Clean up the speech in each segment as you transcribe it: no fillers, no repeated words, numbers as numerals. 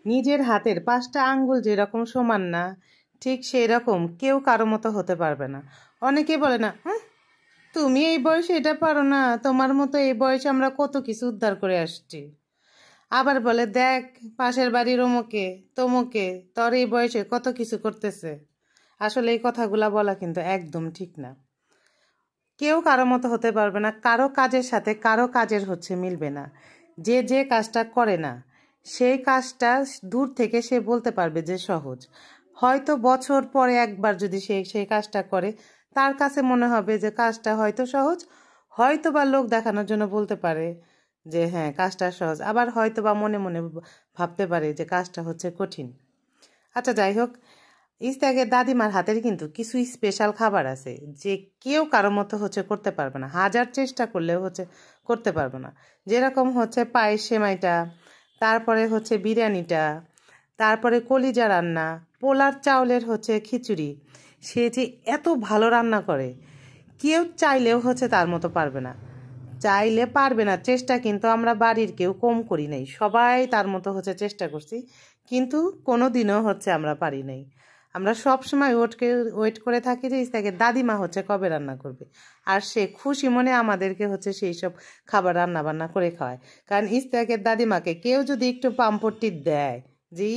নিজের হাতের 5টা আঙ্গুল যেরকম সমান না, ঠিক সেই রকম কেউ কারো মতো হতে পারবে না। অনেকে বলে না, তুমি এই বয়সে এটা পারো না, তোমার মতো এই বয়সে আমরা কত কিছু উদ্ধার করে আসছি। আবার বলে, দেখ পাশের বাড়ির অমুকে তমুকে তোর এই বয়সে কত কিছু করতেছে। আসলে এই কথাগুলা বলা কিন্তু একদম ঠিক না। কেউ কারো মতো হতে পারবে না, কারো কাজের সাথে কারো কাজের মিলবে না। যে যে কাজটা করে না সেই কাজটা দূর থেকে সে বলতে পারবে যে সহজ। হয়তো বছর পরে একবার যদি সে সেই কাজটা করে, তার কাছে মনে হবে যে কাজটা হয়তো সহজ, হয়তো বা লোক দেখানোর জন্য বলতে পারে যে হ্যাঁ কাজটা সহজ, আবার হয়তো বা মনে মনে ভাবতে পারে যে কাজটা কঠিন। আচ্ছা যাই হোক, ইস্তাকের দাদিমার হাতের কিন্তু কিছু স্পেশাল খাবার আছে যে কেউ কারো মতো করতে পারবে না, হাজার চেষ্টা করলেও করতে পারবে না। যেরকম পায়েস সেমাইটা, তারপরে বিরিয়ানিটা, তারপরে কলিজা রান্না, পোলার চাউলের খিচুড়ি। সে যে এত ভালো রান্না করে, কেউ চাইলেও তার মতো পারবে না। চাইলে পারবে না, চেষ্টা কিন্তু আমরা বাড়ির কেউ কম করি নাই, সবাই তার মতো চেষ্টা করছি, কিন্তু কোনো দিনও আমরা পারি নাই। আমরা সব সময় ওয়েট করে থাকি যে ইস্তাকের দাদিমা কবে রান্না করবে, আর সে খুশি মনে আমাদেরকে সেই সব খাবার রান্না বান্না করে খাওয়ায়। কারণ ইস্তাকের দাদিমাকে কেউ যদি একটু পাম্পট্টি দেয় যে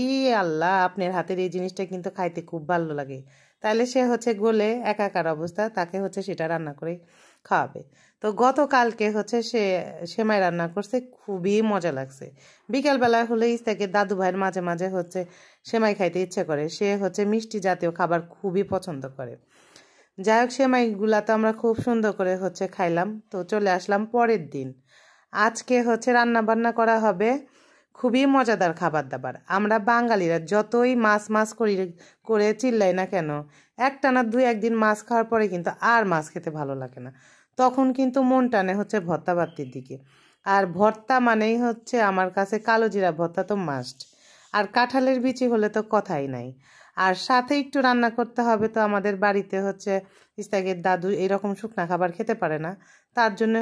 আল্লাহ আপনার হাতের এই জিনিসটা কিন্তু খাইতে খুব ভালো লাগে, তাহলে সে গোলে একাকার অবস্থা, তাকে সেটা রান্না করে খাওয়াবে। তো গতকালকে সে সেমাই রান্না করছে, খুবই মজা লাগছে। বিকেলবেলা হলে ইস্তাকের দাদু ভাইয়ের মাঝে মাঝে সেমাই খাইতে ইচ্ছে করে, সে মিষ্টি জাতীয় খাবার খুবই পছন্দ করে। যাই হোক, সেমাইগুলা তো আমরা খুব সুন্দর করে খাইলাম। তো চলে আসলাম পরের দিন। আজকে রান্না বান্না করা হবে খুবই মজাদার খাবার দাবার। আমরা বাঙালিরা যতই মাছ মাছ করে চিল্লাই না কেন, একটানা 2-1 দিন মাছ খাওয়ার পরে কিন্তু আর মাছ খেতে ভালো লাগে না, তখন কিন্তু মন টানে ভর্তা বাত্তির দিকে। আর ভর্তা মানেই আমার কাছে কালো জিরা ভর্তা তো মাস্ট, আর কাঁঠালের বিচি হলে তো কথাই নাই। আর সাথে একটু রান্না করতে হবে, তো আমাদের বাড়িতে ইস্তাকের দাদু এরকম শুকনা খাবার খেতে পারে না, তার জন্য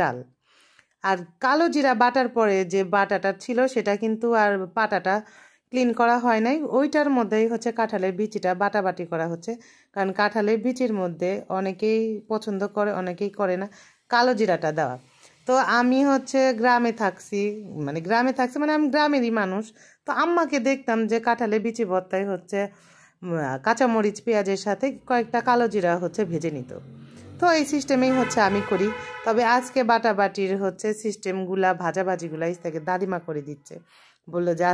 ডাল। আর কালো জিরা বাটার পরে যে বাটাটা ছিল সেটা কিন্তু আর পাটাটা ক্লিন করা হয় নাই, ওইটার মধ্যেই কাঁঠালের বিচিটা বাটাবাটি করা কারণ কাঁঠালের বিচির মধ্যে অনেকেই পছন্দ করে, অনেকেই করে না কালো জিরাটা দেওয়া। তো আমি গ্রামে থাকছি, মানে আমি গ্রামেরই মানুষ। তো আম্মাকে দেখতাম যে কাঁঠালের বিচি ভর্তায় কাঁচামরিচ পেঁয়াজের সাথে কয়েকটা কালো জিরা ভেজে নিত। তো এই সিস্টেমেই আমি করি। তবে আজকে বাটাবাটির সিস্টেমগুলা ভাজাভাজিগুলা ইস্তাকে দাদিমা করে দিচ্ছে, বললো যে